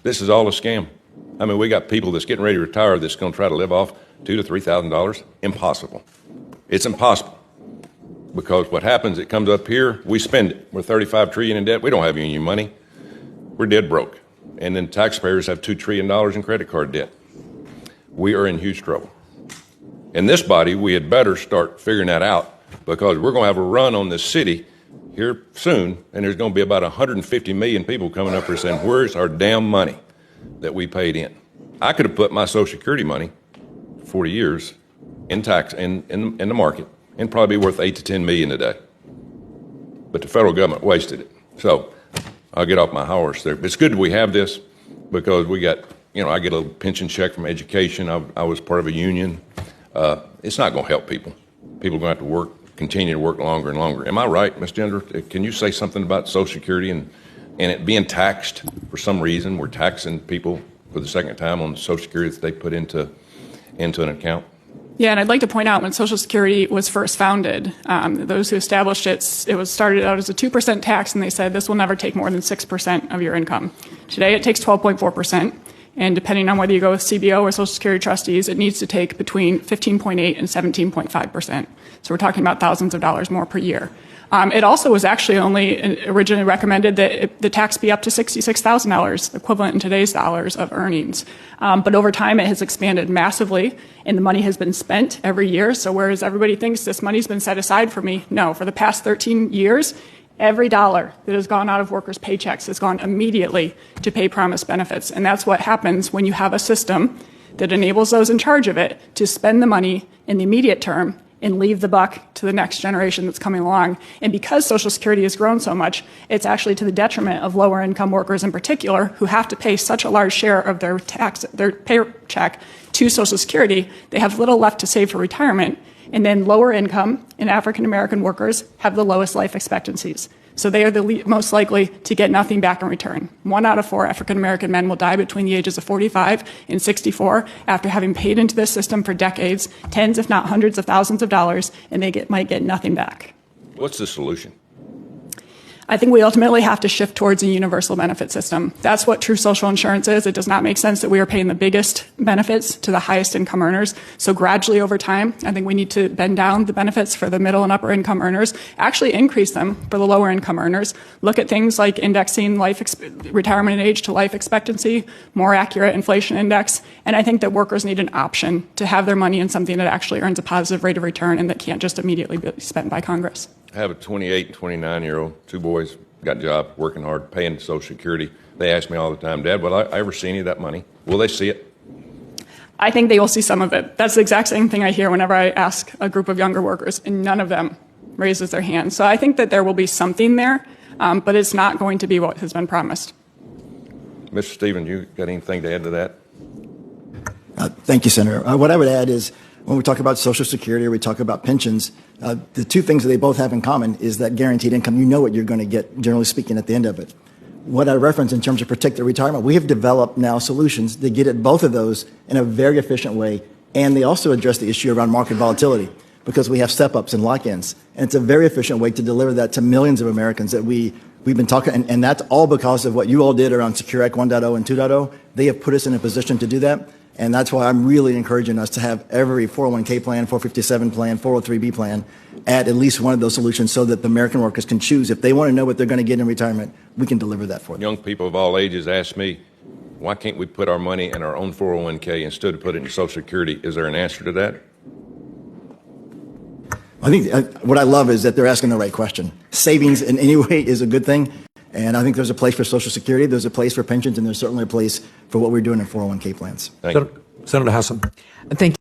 This is all a scam. I mean, we got people that's getting ready to retire that's going to try to live off $2,000 to $3,000. Impossible. It's impossible. Because what happens, it comes up here, we spend it. We're $35 trillion in debt. We don't have union money. We're dead broke. And then taxpayers have $2 trillion in credit card debt. We are in huge trouble. In this body, we had better start figuring that out, because we're going to have a run on this city here soon, and there's going to be about 150 million people coming up here saying, where's our damn money that we paid in? I could have put my Social Security money, 40 years, in tax in the market, and probably be worth 8 to 10 million today. But the federal government wasted it. So I'll get off my horse there. But it's good that we have this, because we got, I get a little pension check from education. I was part of a union. It's not going to help people. People are going to have to continue to work longer and longer. Am I right, Ms. Gender? Can you say something about Social Security and it being taxed for some reason? We're taxing people for the second time on Social Security that they put into an account. Yeah, and I'd like to point out when Social Security was first founded, those who established it was started out as a 2% tax, and they said this will never take more than 6% of your income. Today it takes 12.4%, and depending on whether you go with CBO or Social Security trustees, it needs to take between 15.8 and 17.5%. So we're talking about thousands of dollars more per year. It also was actually only originally recommended that the tax be up to $66,000, equivalent in today's dollars of earnings. But over time, it has expanded massively, and the money has been spent every year. So whereas everybody thinks this money's been set aside for me, no, for the past 13 years, every dollar that has gone out of workers' paychecks has gone immediately to pay promised benefits. And that's what happens when you have a system that enables those in charge of it to spend the money in the immediate term and leave the buck to the next generation that's coming along. And because Social Security has grown so much, it's actually to the detriment of lower income workers in particular, who have to pay such a large share of their paycheck to Social Security. They have little left to save for retirement. And then lower income and African American workers have the lowest life expectancies. So they are the most likely to get nothing back in return. 1 out of 4 African American men will die between the ages of 45 and 64 after having paid into this system for decades, tens if not hundreds of thousands of dollars, and they might get nothing back. What's the solution? I think we ultimately have to shift towards a universal benefit system. That's what true social insurance is. It does not make sense that we are paying the biggest benefits to the highest income earners. So gradually over time, I think we need to bend down the benefits for the middle and upper income earners, actually increase them for the lower income earners. Look at things like indexing retirement age to life expectancy, more accurate inflation index. And I think that workers need an option to have their money in something that actually earns a positive rate of return and that can't just immediately be spent by Congress. I have a 28 and 29-year-old, 2 boys, got a job, working hard, paying Social Security. They ask me all the time, Dad, will I ever see any of that money? Will they see it? I think they will see some of it. That's the exact same thing I hear whenever I ask a group of younger workers, and none of them raises their hand. So I think that there will be something there, but it's not going to be what has been promised. Mr. Stevens, you got anything to add to that? Thank you, Senator. What I would add is, when we talk about Social Security or we talk about pensions, the two things that they both have in common is that guaranteed income. You know what you're going to get, generally speaking, at the end of it. What I reference in terms of protected retirement, we have developed now solutions that get at both of those in a very efficient way, and they also address the issue around market volatility, because we have step-ups and lock-ins. And it's a very efficient way to deliver that to millions of Americans that we've been talking, and that's all because of what you all did around Secure Act 1.0 and 2.0. They have put us in a position to do that. And that's why I'm really encouraging us to have every 401k plan, 457 plan, 403b plan add at least one of those solutions so that the American workers can choose. If they want to know what they're going to get in retirement, we can deliver that for them. Young people of all ages ask me, why can't we put our money in our own 401k instead of put it in Social Security? Is there an answer to that? I think what I love is that they're asking the right question. Savings in any way is a good thing. And I think there's a place for Social Security, there's a place for pensions, and there's certainly a place for what we're doing in 401k plans. Thank you. Senator Hassan. Thank you.